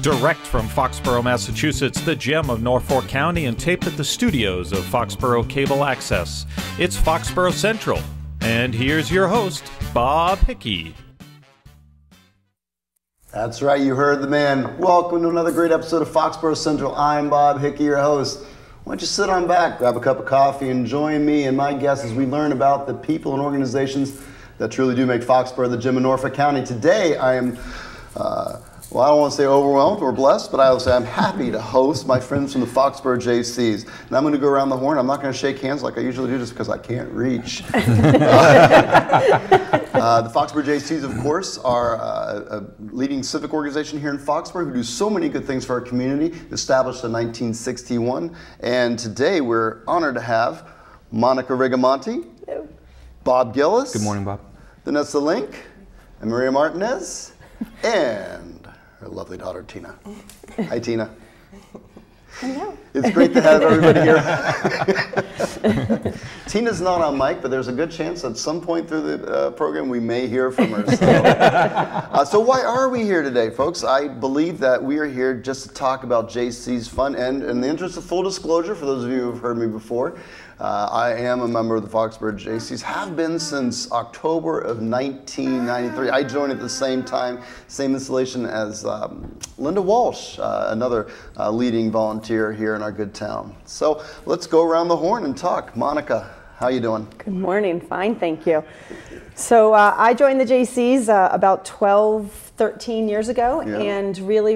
Direct from Foxboro, Massachusetts, the gem of Norfolk County, and taped at the studios of Foxboro Cable Access. It's Foxboro Central. And here's your host, Bob Hickey. That's right, you heard the man. Welcome to another great episode of Foxboro Central. I'm Bob Hickey, your host. Why don't you sit on back, grab a cup of coffee, and join me and my guests as we learn about the people and organizations that truly do make Foxboro the gem of Norfolk County. Today, I am, well, I don't want to say overwhelmed or blessed, but I will say I'm happy to host my friends from the Foxboro Jaycees. And I'm going to go around the horn. I'm not going to shake hands like I usually do just because I can't reach. The Foxboro Jaycees, of course, are a leading civic organization here in Foxboro who do so many good things for our community, established in 1961. And today we're honored to have Monica Rigamonti, Hello. Bob Gillis. Good morning, Bob. Vanessa Link, and Maria Martinez, and her lovely daughter, Tina. Hi, Tina. Hello. It's great to have everybody here. Tina's not on mic, but there's a good chance at some point through the program we may hear from her. So why are we here today, folks? I believe that we are here just to talk about Jaycees fun. And in the interest of full disclosure, for those of you who have heard me before, I am a member of the Foxboro Jaycees, have been since October of 1993. I joined at the same time, same installation as Linda Walsh, another leading volunteer here in our good town. So let's go around the horn and talk. Monica, how you doing? Good morning. Fine, thank you. So I joined the Jaycees about 12, 13 years ago, and really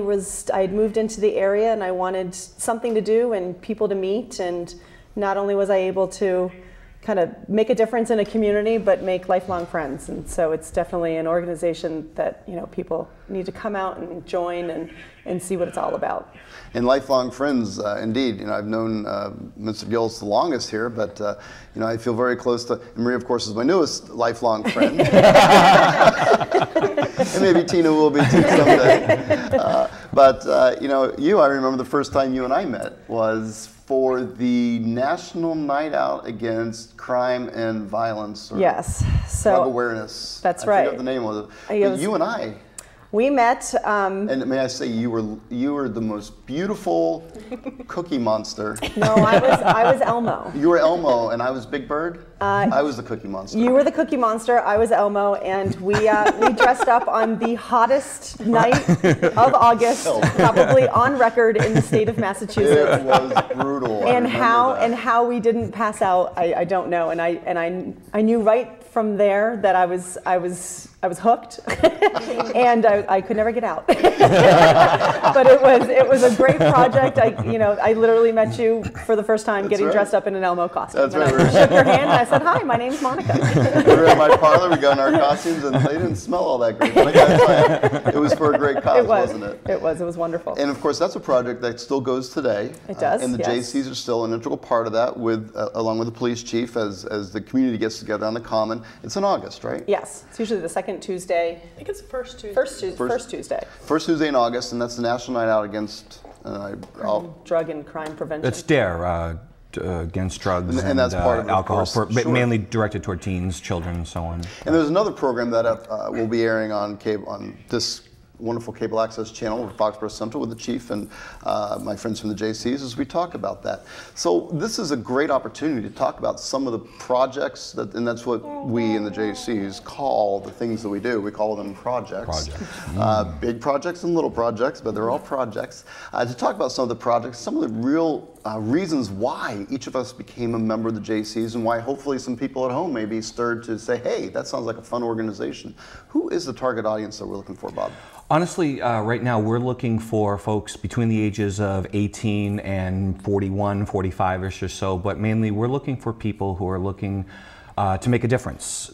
I had moved into the area and I wanted something to do and people to meet, and not only was I able to kind of make a difference in a community, but make lifelong friends. And so it's definitely an organization that, you know, people need to come out and join and see what it's all about. And lifelong friends, indeed. You know, I've known Mr. Gillis the longest here, but you know, I feel very close to, and Maria, of course, is my newest lifelong friend. And maybe Tina will be too someday. But you know, I remember the first time you and I met was for the National Night Out Against Crime and Violence. Or yes. Drug awareness. That's I right. forgot the name of it. But you and I. We met. And may I say, you were the most beautiful cookie monster. No, I was Elmo. You were Elmo, and I was Big Bird. I was the Cookie Monster. You were the Cookie Monster. I was Elmo, and we dressed up on the hottest night of August, probably on record in the state of Massachusetts. It was brutal. And how we didn't pass out, I don't know. And I knew right from there that I was hooked, and I could never get out. But it was a great project. I literally met you for the first time getting dressed up in an Elmo costume. That's right. I shook your hand and I said, "Hi, my name's Monica." We were in my parlor. We got in our costumes, and they didn't smell all that great. But I gotta tell you, it was for a great cause, wasn't it? It was. It was wonderful. And of course, that's a project that still goes today. It does. And the yes. Jaycees are still an integral part of that, along with the police chief, as the community gets together on the Common. It's in August, right? Yes. It's usually the second Tuesday. I think it's the first Tuesday. First Tuesday. First Tuesday in August, and that's the National Night Out Against Drug and Crime Prevention. It's DARE, against drugs and that's part of alcohol, mainly sure. directed toward teens, children, and so on. And there's another program that will be airing on this wonderful cable access channel of Foxboro Central with the chief and my friends from the Jaycees as we talk about that. So this is a great opportunity to talk about some of the projects, and that's what we in the Jaycees call the things that we do. We call them projects. Big projects and little projects, but they're all projects. To talk about some of the projects, some of the real reasons why each of us became a member of the Jaycees, and why hopefully some people at home may be stirred to say, hey, that sounds like a fun organization. Who is the target audience that we're looking for, Bob? Honestly, right now we're looking for folks between the ages of 18 and 41, 45-ish or so, but mainly we're looking for people who are looking to make a difference.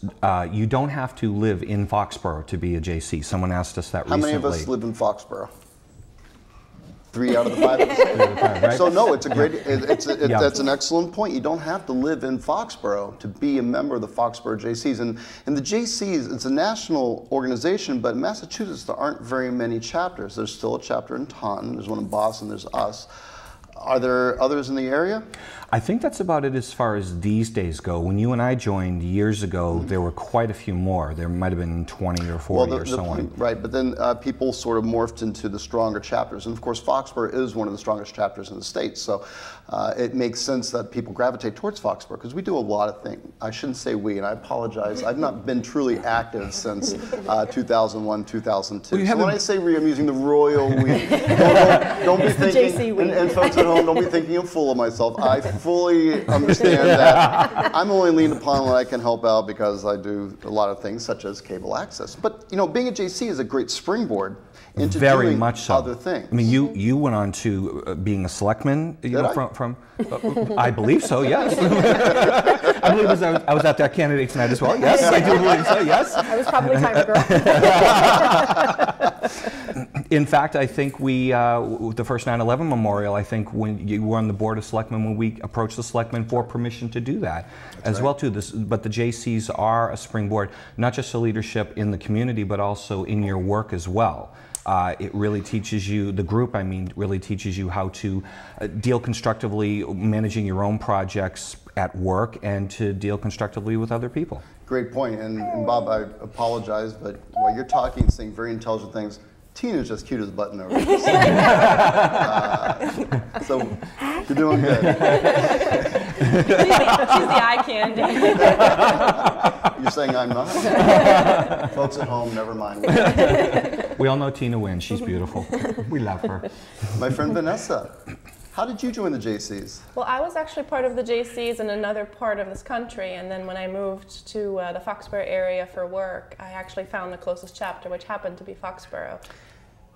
You don't have to live in Foxboro to be a Jaycee. Someone asked us that recently. How many of us live in Foxboro? 3 out of the 5 of us. Right? So no, it's a great, that's an excellent point. You don't have to live in Foxboro to be a member of the Foxboro Jaycees. And the Jaycees, it's a national organization, but in Massachusetts there aren't very many chapters. There's still a chapter in Taunton, there's one in Boston, there's us. Are there others in the area? I think that's about it as far as these days go. When you and I joined years ago, there were quite a few more. There might have been 20 or 40 or so on. Right, but then people sort of morphed into the stronger chapters. And of course, Foxboro is one of the strongest chapters in the state. So it makes sense that people gravitate towards Foxboro because we do a lot of things. I shouldn't say we, and I apologize. I've not been truly active since 2001, 2002. Well, so when I say we, I'm using the royal we. Don't be thinking, and folks at home, don't be thinking I'm full of myself. I fully understand that I'm only leaned upon when I can help out because I do a lot of things such as cable access. But you know, being a JC is a great springboard into Very doing much so. other things. I mean, you went on to being a selectman. You know, I? from I believe so. Yes. I believe I was at that candidate tonight as well. Yes, I do believe so. Yes. I was probably time girl. In fact, I think we, the first 9/11 memorial, I think when you were on the board of selectmen, when we approached the selectmen for permission to do that as well too. But the JCs are a springboard, not just to leadership in the community, but also in your work as well. It really teaches you, the group I mean, really teaches you how to deal constructively, managing your own projects at work, and to deal constructively with other people. Great point. And Bob, I apologize, but while you're talking, saying very intelligent things, Tina's just cute as a button over there. So you're doing good. She's the eye candy. You're saying I'm not? Folks at home, never mind. We all know Tina wins. She's beautiful. We love her. My friend Vanessa, how did you join the JCs? Well, I was actually part of the JCs in another part of this country, and then when I moved to the Foxboro area for work, I actually found the closest chapter, which happened to be Foxboro.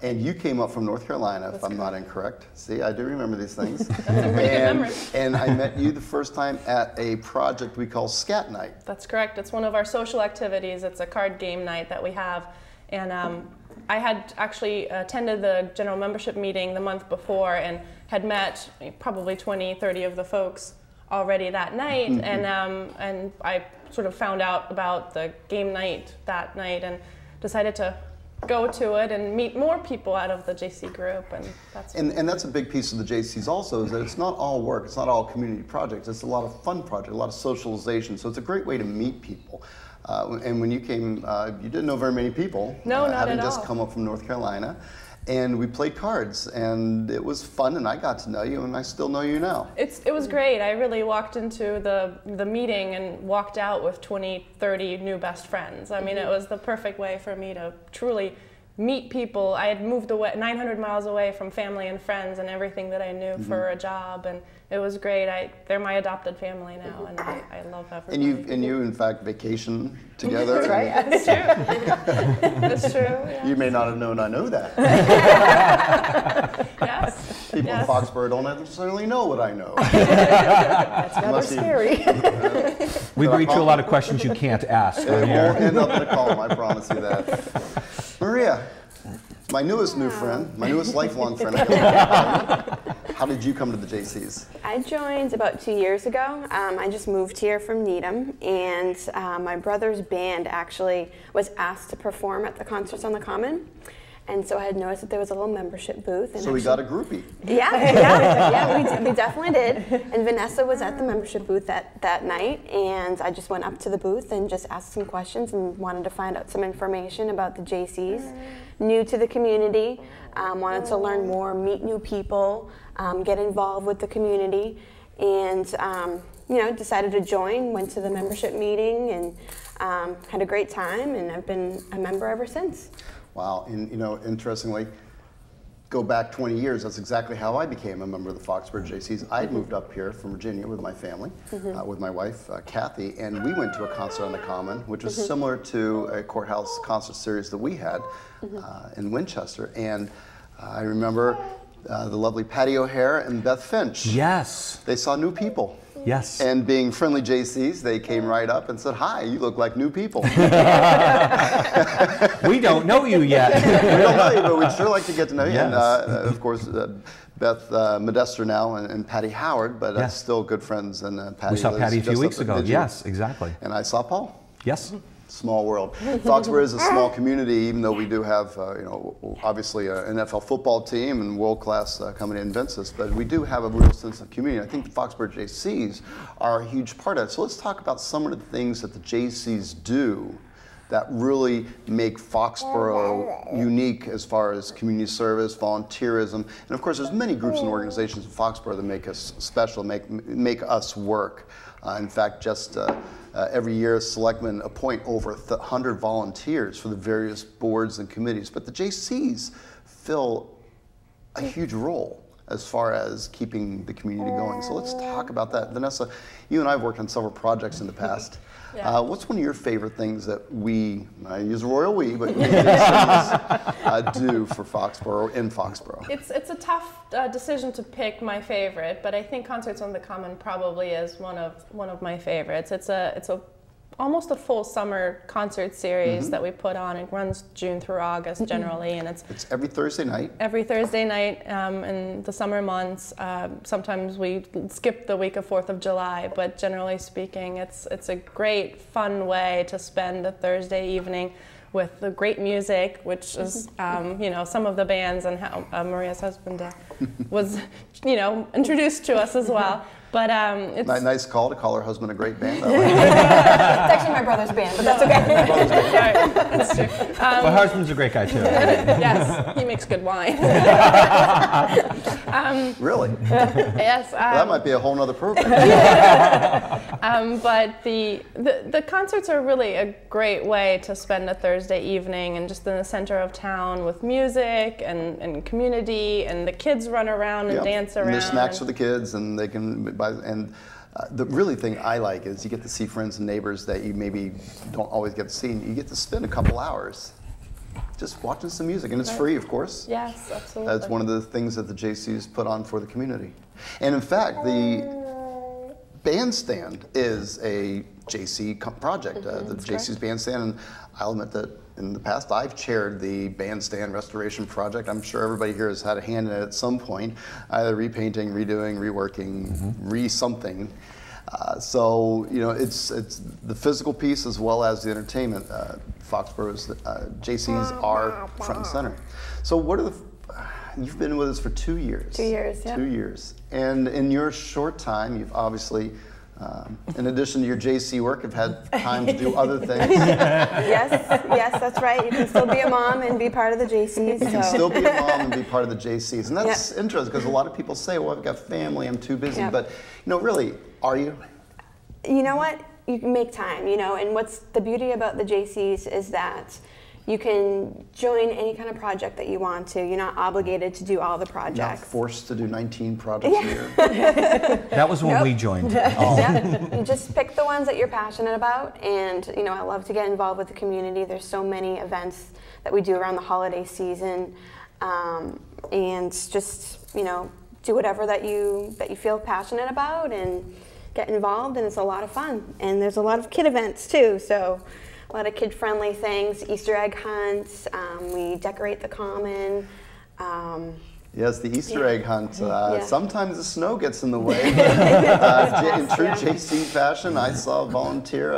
And you came up from North Carolina, if I'm not incorrect. See, I do remember these things. That's a pretty good memory. And I met you the first time at a project we call Scat Night. That's correct. It's one of our social activities. It's a card game night that we have. And I had actually attended the general membership meeting the month before and had met probably 20, 30 of the folks already that night. And I sort of found out about the game night that night and decided to go to it and meet more people out of the JC group, and that's a big piece of the JCs also, is that it's not all work, it's not all community projects, it's a lot of fun projects, a lot of socialization, so it's a great way to meet people. And when you came, you didn't know very many people. No, not at all. Having just come up from North Carolina. And we played cards, and it was fun, and I got to know you, and I still know you now. It was great. I really walked into the meeting and walked out with 20, 30 new best friends. I mean, it was the perfect way for me to truly meet people. I had moved away 900 miles away from family and friends and everything that I knew for a job, and it was great. They're my adopted family now, and I love everybody. And you in fact vacation together. That's right. That's true. That's true. Yeah. You may not have known I know that. Yes. People in Foxboro don't necessarily know what I know. That's rather scary. We agree to a lot of questions you can't ask. It won't end up in a column, I promise you that. Maria, my newest new friend, my newest lifelong friend. How did you come to the JCs? I joined about 2 years ago. I just moved here from Needham, and my brother's band actually was asked to perform at the Concerts on the Common. And so I had noticed that there was a little membership booth. And so we got a groupie. Yeah, we definitely did. And Vanessa was at the membership booth that night, and I just went up to the booth and just asked some questions and wanted to find out some information about the JCs. New to the community, wanted to learn more, meet new people, get involved with the community, and decided to join, went to the membership meeting, and had a great time, and I've been a member ever since. Wow, and interestingly, go back 20 years, that's exactly how I became a member of the Foxboro JCs. I had moved up here from Virginia with my family, with my wife, Kathy, and we went to a concert on the Common, which was similar to a courthouse concert series that we had in Winchester. And I remember the lovely Patty O'Hare and Beth Finch. Yes. They saw new people. Yes. And being friendly JCs, they came right up and said, "Hi, you look like new people." We don't know you yet. We don't know you, but we'd sure like to get to know you. Yes. And of course, Beth Modester now and Patty Howard, but still good friends. And Patty We saw Patty a few weeks ago. Yes, exactly. And I saw Paul. Yes. Small world. Foxboro is a small community, even though we do have, you know, obviously an NFL football team and world-class company invents us, but we do have a real sense of community. I think the Foxboro Jaycees are a huge part of it. So let's talk about some of the things that the Jaycees do that really make Foxboro unique as far as community service, volunteerism, and of course there's many groups and organizations in Foxboro that make us special, make us work. In fact, just every year, selectmen appoint over 100 volunteers for the various boards and committees. But the Jaycees fill a huge role as far as keeping the community going. So let's talk about that. Vanessa, you and I have worked on several projects in the past. Yeah. What's one of your favorite things that I use royal we, but do for Foxboro, in Foxboro? It's a tough decision to pick my favorite, but I think Concerts on the Common probably is one of my favorites. It's almost a full summer concert series that we put on. It runs June through August generally, and it's every Thursday night. Every Thursday night in the summer months. Sometimes we skip the week of 4th of July, but generally speaking, it's a great, fun way to spend a Thursday evening with the great music, which is, you know, some of the bands and how Maria's husband was, you know, introduced to us as well. But it's nice call to call her husband a great band. It's actually my brother's band, but that's okay. Sorry, that's true. My husband's a great guy too. Yes, he makes good wine. Really? Yes. That might be a whole nother program. But the concerts are really a great way to spend a Thursday evening, and just in the center of town with music and community, and the kids run around and dance around. And there's snacks for the kids, and they can buy. And the really thing I like is you get to see friends and neighbors that you maybe don't always get to see. And you get to spend a couple hours just watching some music, and it's free, of course. Yes, absolutely. That's one of the things that the Jaycees put on for the community. And in fact, the bandstand is a JC project, the Jaycees bandstand, and I'll admit that in the past I've chaired the bandstand restoration project. I'm sure everybody here has had a hand in it at some point, either repainting, redoing, reworking, re-something. So, you know, it's the physical piece as well as the entertainment. Foxboro's Jaycees are front and center. So what are you've been with us for 2 years. 2 years, yeah. 2 years. And in your short time, you've obviously, in addition to your JC work, have had time to do other things. Yes, that's right. You can still be a mom and be part of the Jaycees. You can still be a mom and be part of the Jaycees. And that's interesting because a lot of people say, well, I've got family, I'm too busy. But, you know, really, are you? You know what? You can make time, you know, and what's the beauty about the Jaycees is that you can join any kind of project that you want to. You're not obligated to do all the projects. Not forced to do 19 projects a year. That was when we joined. You just pick the ones that you're passionate about, and you know, I love to get involved with the community. There's so many events that we do around the holiday season, and just, you know, do whatever that you feel passionate about and get involved, and it's a lot of fun. And there's a lot of kid events too, so a lot of kid-friendly things, Easter egg hunts, we decorate the common. Yes, the Easter egg hunt. Sometimes the snow gets in the way. In true JC fashion, I saw a volunteer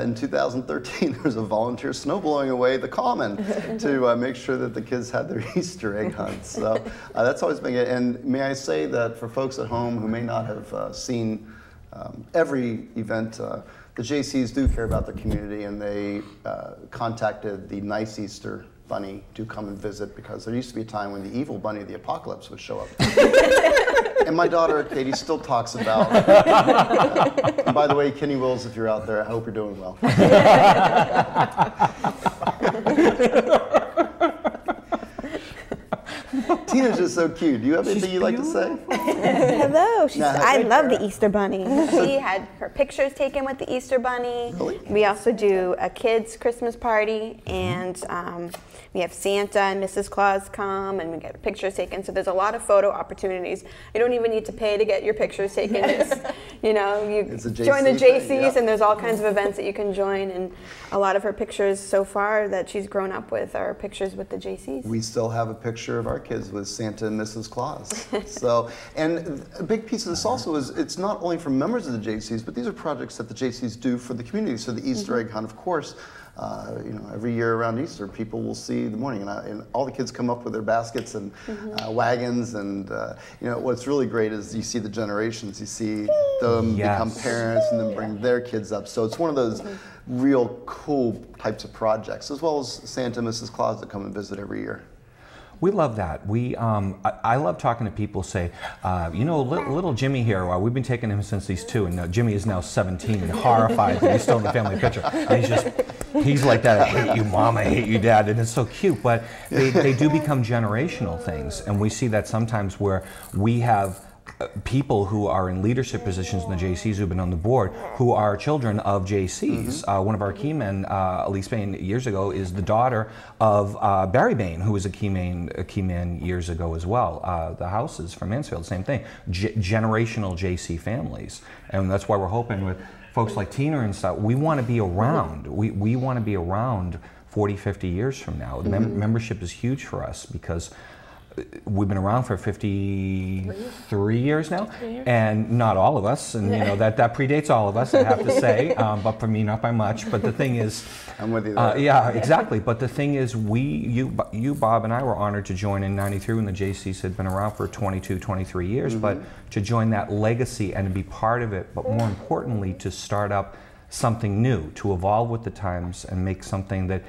in 2013. There was a volunteer snow blowing away the common to make sure that the kids had their Easter egg hunts. So that's always been good. And may I say that for folks at home who may not have seen every event, the Jaycees do care about their community, and they contacted the Nice Easter Bunny to come and visit, because there used to be a time when the evil bunny of the apocalypse would show up. And my daughter, Katie, still talks about. And by the way, Kenny Wills, if you're out there, I hope you're doing well. Tina's just so cute. Do you have anything you'd like to say? Hello. I love the Easter Bunny. She had her pictures taken with the Easter Bunny. Really? We also do a kids' Christmas party, and we have Santa and Mrs. Claus come, and we get pictures taken. So there's a lot of photo opportunities. You don't even need to pay to get your pictures taken. Just, you know, you join the Jaycees, and there's all kinds of events that you can join. And a lot of her pictures so far that she's grown up with are pictures with the Jaycees. We still have a picture of our kids with Santa and Mrs. Claus. So, and And a big piece of this also is it's not only for members of the Jaycees, but these are projects that the Jaycees do for the community. So the Easter egg hunt, of course, you know, every year around Easter, people will see the morning, and all the kids come up with their baskets and wagons, and you know, what's really great is you see the generations. You see them become parents and then bring their kids up. So it's one of those real cool types of projects, as well as Santa and Mrs. Claus that come and visit every year. We love that. I love talking to people. Say, you know, little Jimmy here. We've been taking him since he's 2, and Jimmy is now 17 and horrified that he's still in the family picture. And he's like that. I hate you, Mom. I hate you, Dad. And it's so cute. But they do become generational things, and we see that sometimes where we have people who are in leadership positions in the Jaycees who've been on the board who are children of Jaycees. One of our key men, Elise Bain, years ago, is the daughter of Barry Bain, who was a key man years ago as well. The houses from Mansfield, same thing. Generational Jaycee families. And that's why we're hoping with folks like Tina and stuff, we want to be around. We want to be around 40, 50 years from now. The membership is huge for us because we've been around for 53 years now, and not all of us, and you know that predates all of us, I have to say, but for me, not by much. But the thing is, I'm with you there. Yeah, exactly. But the thing is, you, Bob, and I were honored to join in '93 when the Jaycees had been around for 22, 23 years. But to join that legacy and to be part of it, but more importantly, to start up something new, to evolve with the times and make something that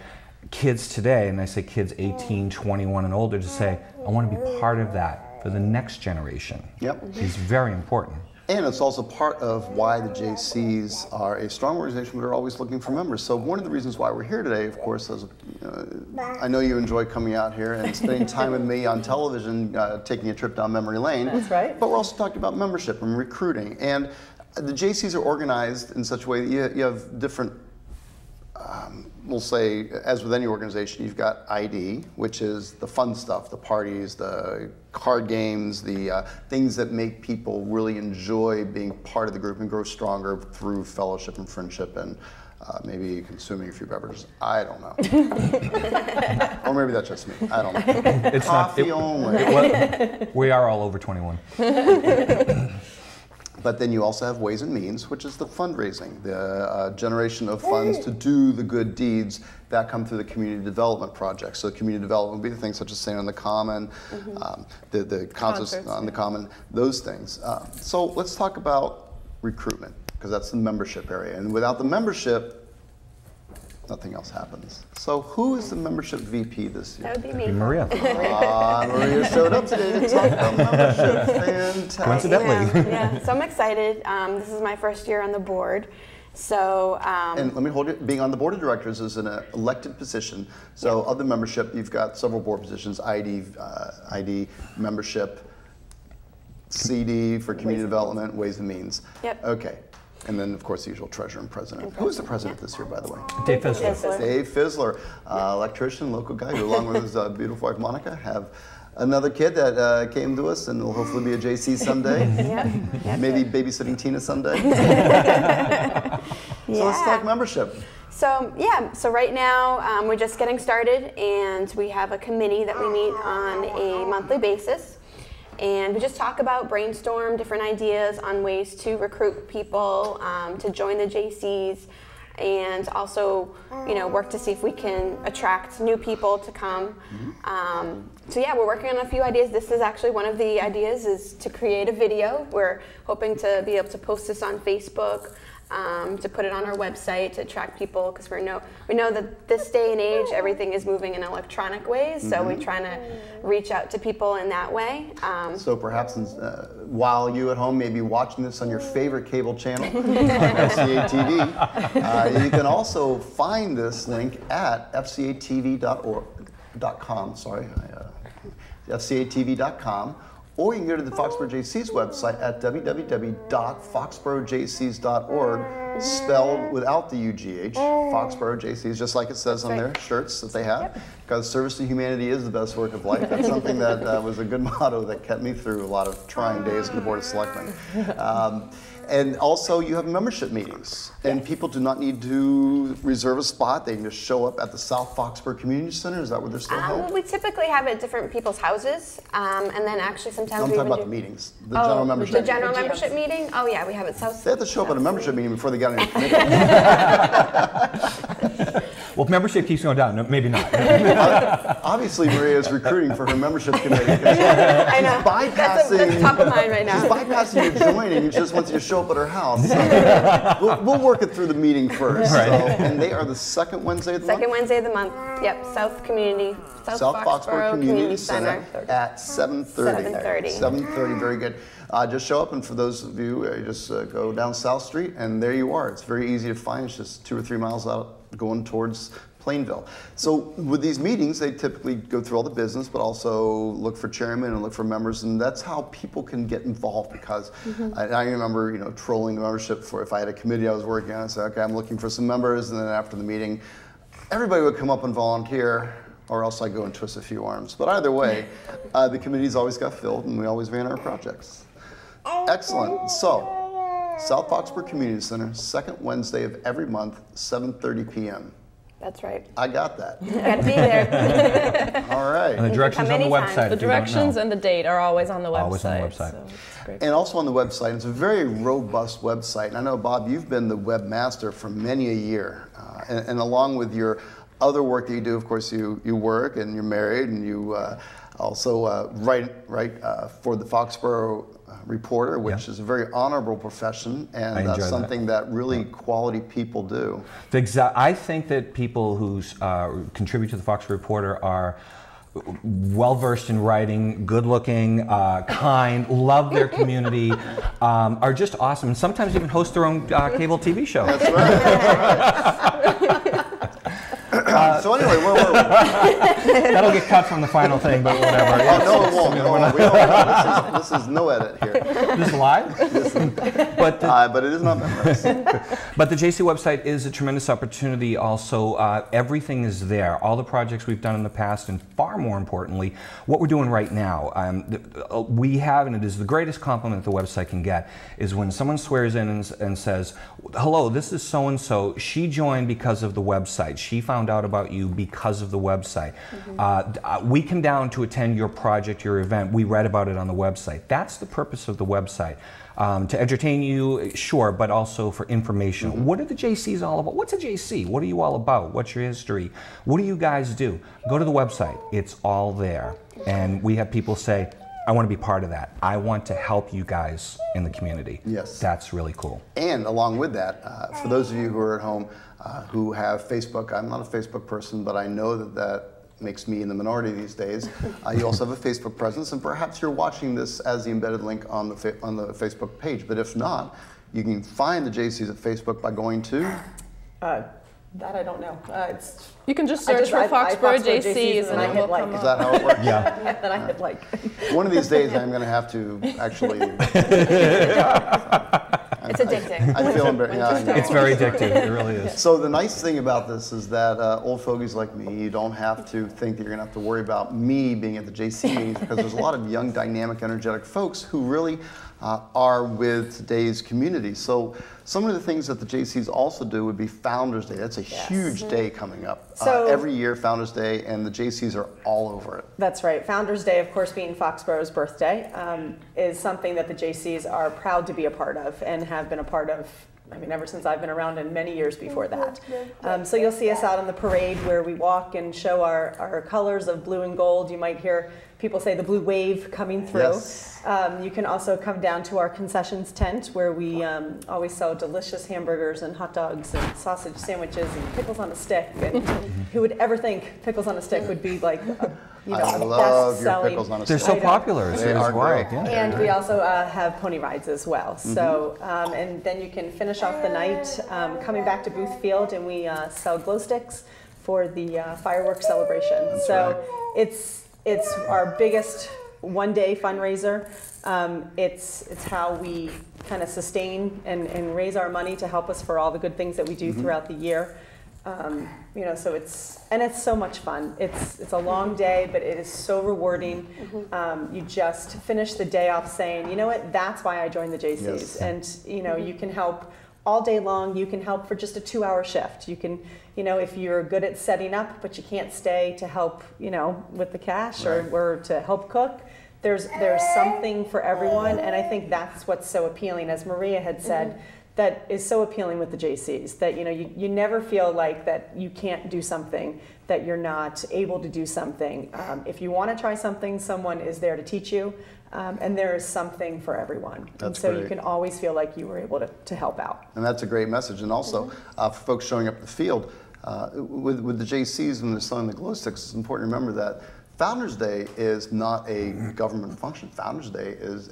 kids today, and I say kids 18, 21 and older, to say, I want to be part of that for the next generation. Is very important. And it's also part of why the Jaycees are a strong organization, but are always looking for members. So one of the reasons why we're here today, of course, is I know you enjoy coming out here and spending time with me on television, taking a trip down memory lane. That's right. But we're also talking about membership and recruiting. And the Jaycees are organized in such a way that you have different we'll say, as with any organization, you've got ID, which is the fun stuff, the parties, the card games, the things that make people really enjoy being part of the group and grow stronger through fellowship and friendship and maybe consuming a few beverages. I don't know. Or maybe that's just me. I don't know. It's coffee only. We are all over 21. But then you also have ways and means, which is the fundraising, the generation of funds to do the good deeds that come through the community development projects. So community development would be the things such as Staying on the Common, the concerts on the Common, those things. So let's talk about recruitment, because that's the membership area. And without the membership, nothing else happens. So who is the membership VP this year? That would be me. Maria. Maria showed up today to talk about membership. Fantastic. Coincidentally. Yeah, so I'm excited. This is my first year on the board. So, and let me hold it, being on the board of directors is an elected position. So of the membership, you've got several board positions, ID, membership, CD for community development, ways and means. Okay. And then, of course, the usual treasurer and president. Who is the president this year, by the way? Dave Fizzler. Dave Fizzler, electrician, local guy, who, along with his beautiful wife, Monica, have another kid that came to us and will hopefully be a JC someday. Maybe babysitting Tina someday. So let's talk membership. So so right now we're just getting started, and we have a committee that we meet on a monthly basis. And we just talk about, brainstorm different ideas on ways to recruit people to join the Jaycees, and also, you know, work to see if we can attract new people to come. So yeah, we're working on a few ideas. This is actually one of the ideas, is to create a video. We're hoping to be able to post this on Facebook, to put it on our website to attract people, because we know that this day and age everything is moving in electronic ways, so we're trying to reach out to people in that way. So perhaps while you at home may be watching this on your favorite cable channel, FCA TV, you can also find this link at fcatv.com, fcatv.com. Or you can go to the Foxboro Jaycees website at www.foxborojaycees.org, spelled without the UGH, Foxboro Jaycees, just like it says on their shirts that they have. Because service to humanity is the best work of life. That's something that was a good motto that kept me through a lot of trying days on the Board of Selectmen. And also you have membership meetings, and people do not need to reserve a spot. They can just show up at the South Foxboro Community Center. Is that where they're still held? We typically have it at different people's houses, and then actually sometimes I'm we talking even about do the meetings, the general membership. the general membership meeting. Oh yeah, we have it South. They have to show up at a membership meeting before they got any commitment. Well, if membership keeps going down, no, maybe not. Obviously, Maria is recruiting for her membership committee. I know. Bypassing, that's top of mind right now. She's bypassing you joining. She just wants you to show up at her house. So we'll work it through the meeting first. Right. So, and they are the second Wednesday of the month? Second Wednesday of the month. Yep, South Foxboro Community Center at 7:30. 7:30. 7:30, very good. Just show up, and for those of you, you just go down South Street, and there you are. It's very easy to find. It's just 2 or 3 miles out going towards Plainville. So with these meetings, they typically go through all the business, but also look for chairmen and look for members, and that's how people can get involved. Because I remember, trolling the membership for if I had a committee I was working on. I said, okay, I'm looking for some members, and then after the meeting, everybody would come up and volunteer, or else I go and twist a few arms. But either way, the committees always got filled, and we always ran our projects. Excellent. So, South Foxboro Community Center, second Wednesday of every month, 7:30 p.m. That's right. I got that. You gotta be there. All right. And the directions on the anytime. website. The directions and the date are always on the website. Always on the website. So it's great. And also on the website, it's a very robust website. And I know, Bob, you've been the webmaster for many a year. And along with your other work that you do, of course, you work and you're married, and you also write for the Foxboro Reporter, which is a very honorable profession, and something that really quality people do. I think that people who contribute to the Foxboro Reporter are well versed in writing, good looking, kind, love their community, are just awesome, and sometimes even host their own cable TV show. That's right. So anyway, where were we? That'll get cut from the final thing, but whatever. Oh, no, it won't. We don't. This is no edit here. This is live? But it is not memorized. But the JC website is a tremendous opportunity also. Everything is there. All the projects we've done in the past, and far more importantly, what we're doing right now. We have, and it is the greatest compliment the website can get, is when someone swears in and says, hello, this is so-and-so. She joined because of the website. She found out about you because of the website. We come down to attend your project, your event. We read about it on the website. That's the purpose of the website. To entertain you, sure, but also for information. What are the JCs all about? What's a JC? What are you all about? What's your history? What do you guys do? Go to the website. It's all there. And we have people say, I want to be part of that. I want to help you guys in the community. Yes. That's really cool. And along with that, for those of you who are at home who have Facebook, I'm not a Facebook person, but I know that makes me in the minority these days. You also have a Facebook presence, and perhaps you're watching this as the embedded link on the Facebook page. But if not, you can find the JCs at Facebook by going to... That I don't know. You can just search for Foxboro JCs and it will come up. Is that how it works? Yeah. Then I hit like. One of these days I'm going to have to actually... It's addicting. I feel embarrassed. It's very addictive. It really is. So the nice thing about this is that old fogies like me, you don't have to think that you're going to have to worry about me being at the JC meetings, because there's a lot of young, dynamic, energetic folks who really are with today's community. So some of the things that the JCs also do would be Founders Day. That's a huge day coming up. So every year, Founders Day, and the JCs are all over it. That's right. Founders Day, of course, being Foxboro's birthday, is something that the JCs are proud to be a part of and have been a part of, I mean, ever since I've been around, and many years before that. So you'll see us out on the parade where we walk and show our colors of blue and gold. You might hear people say the blue wave coming through. Yes. You can also come down to our concessions tent where we always sell delicious hamburgers and hot dogs and sausage sandwiches and pickles on a stick. And who would ever think pickles on a stick would be like a I love your best-selling. pickles on a They're stick. so popular. They are great. Yeah. And we also have pony rides as well. So, and then you can finish off the night coming back to Booth Field, and we sell glow sticks for the fireworks celebration. That's so right. it's our biggest one-day fundraiser. It's how we kind of sustain and raise our money to help us for all the good things that we do throughout the year. You know, so it's so much fun. It's a long day, but it is so rewarding. You just finish the day off saying, you know what, that's why I joined the Jaycees. Yes. And you know, you can help all day long. You can help for just a 2-hour shift. You can, you know, if you're good at setting up, but you can't stay to help, you know, with the cash or to help cook. There's something for everyone, and I think that's what's so appealing, as Maria had said. That is so appealing with the Jaycees, that you know you never feel like that you can't do something, that you're not able to do something. If you want to try something, someone is there to teach you, and there is something for everyone. And so great. you can always feel like you were able to help out. And that's a great message. And also for folks showing up in the field, with the Jaycees when they're selling the glow sticks, it's important to remember that Founders Day is not a government function. Founders Day is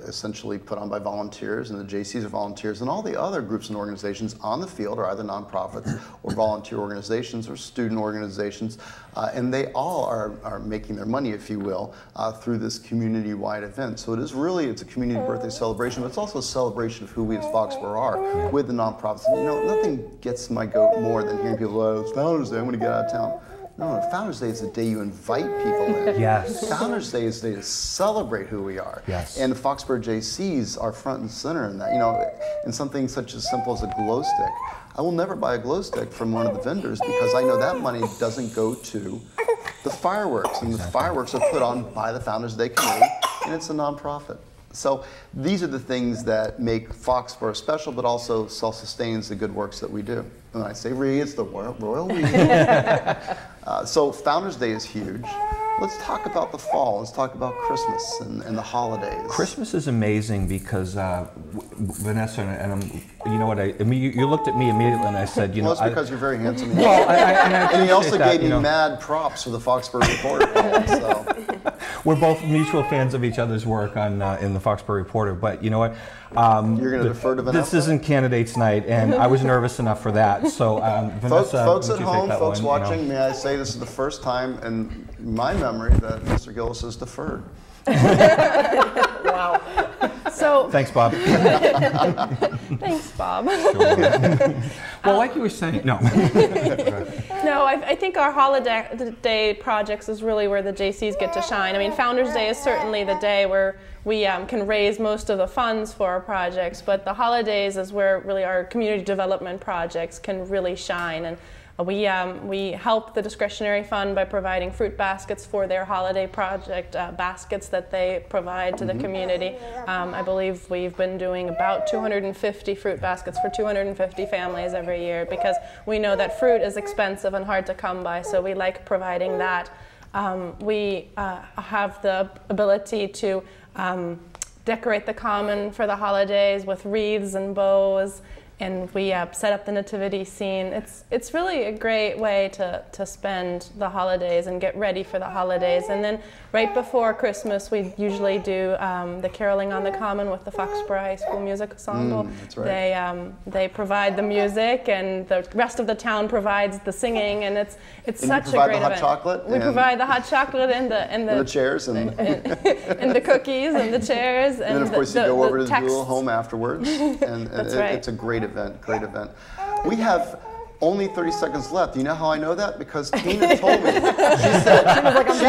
essentially put on by volunteers, and the Jaycees are volunteers, and all the other groups and organizations on the field are either nonprofits or volunteer organizations or student organizations, and they all are making their money, if you will, through this community-wide event. So it's a community birthday celebration, but it's also a celebration of who we as Foxborough are with the nonprofits. And, you know, nothing gets my goat more than hearing people, oh, it's Founders Day, I'm going to get out of town. No, Founders Day is the day you invite people in. Yes. Founders Day is the day to celebrate who we are. Yes. And the Foxborough Jaycees are front and center in that. You know, in something such as simple as a glow stick, I will never buy a glow stick from one of the vendors because I know that money doesn't go to the fireworks. And the fireworks are put on by the Founders Day committee, and it's a nonprofit. So these are the things that make Foxborough special, but also self-sustains the good works that we do. And when I say we, it's the royal we. So Founders Day is huge. Let's talk about the fall. Let's talk about Christmas and the holidays. Christmas is amazing because Vanessa and you know what? I mean, you looked at me immediately and I said, you know, well, that's because you're very handsome. Well, and he also that, gave me you know, mad props for the Foxborough Reporter call. So. We're both mutual fans of each other's work on in the Foxborough Reporter. But you know what? You're going to defer to Vanessa? This isn't candidates night, and I was nervous enough for that. So Vanessa, folks at take home, that folks one, watching, you know. may I say this is the first time in my memory that Mr. Gillis has deferred. Wow. So Thanks, Bob. thanks, Bob. Well, like you were saying, no. No, I think our holiday projects is really where the Jaycees get to shine. I mean, Founders Day is certainly the day where we can raise most of the funds for our projects, but the holidays is where really our community development projects can really shine. And we help the discretionary fund by providing fruit baskets for their holiday project baskets that they provide to the community. I believe we've been doing about 250 fruit baskets for 250 families every year because we know that fruit is expensive and hard to come by, so we like providing that. We have the ability to decorate the common for the holidays with wreaths and bows, and we set up the nativity scene. It's really a great way to spend the holidays and get ready for the holidays. And then right before Christmas, we usually do the caroling on the common with the Foxborough High School Music Ensemble. That's right. They provide the music, and the rest of the town provides the singing, and it's And such you a provide great the hot event. chocolate We provide the hot chocolate and the chairs and and the cookies and the chairs, and then of course you go over to the texts. dual home afterwards, and it's a great event. We have only 30 seconds left. You know how I know that? Because Tina told me. She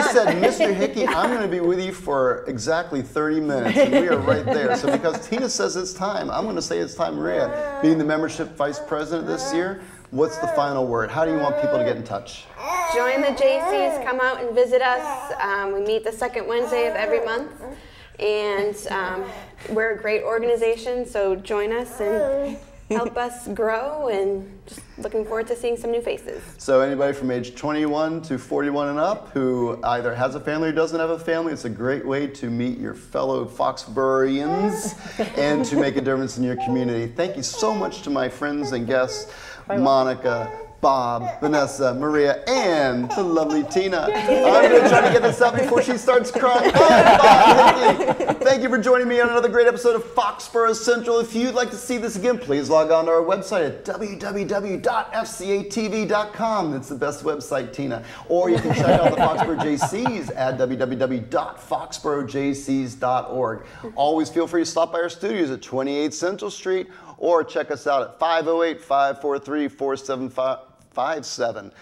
said, Mr. Hickey, I'm going to be with you for exactly 30 minutes, and we are right there. So because Tina says it's time, I'm going to say it's time. Maria, being the membership vice president this year, what's the final word? How do you want people to get in touch? Join the Jaycees, come out and visit us. We meet the second Wednesday of every month. And we're a great organization, so join us and help us grow, and just looking forward to seeing some new faces. So anybody from age 21 to 41 and up who either has a family or doesn't have a family, it's a great way to meet your fellow Foxboroughians and to make a difference in your community. Thank you so much to my friends and guests, Monica, Bob, Vanessa, Maria, and the lovely Tina. I'm going to try to get this up before she starts crying. Bye, Bob, Hickey. Thank you for joining me on another great episode of Foxboro Central. If you'd like to see this again, please log on to our website at www.fcatv.com. It's the best website, Tina. Or you can check out the Foxboro Jaycees at www.foxborojaycees.org. Always feel free to stop by our studios at 28 Central Street or check us out at 508-543-4757.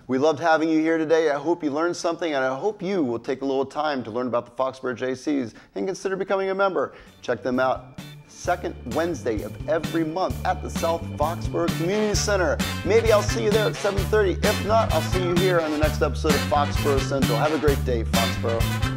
We loved having you here today. I hope you learned something, and I hope you will take a little time to learn about the Foxboro Jaycees and consider becoming a member. Check them out second Wednesday of every month at the South Foxboro Community Center. Maybe I'll see you there at 7:30. If not, I'll see you here on the next episode of Foxboro Central. Have a great day, Foxboro.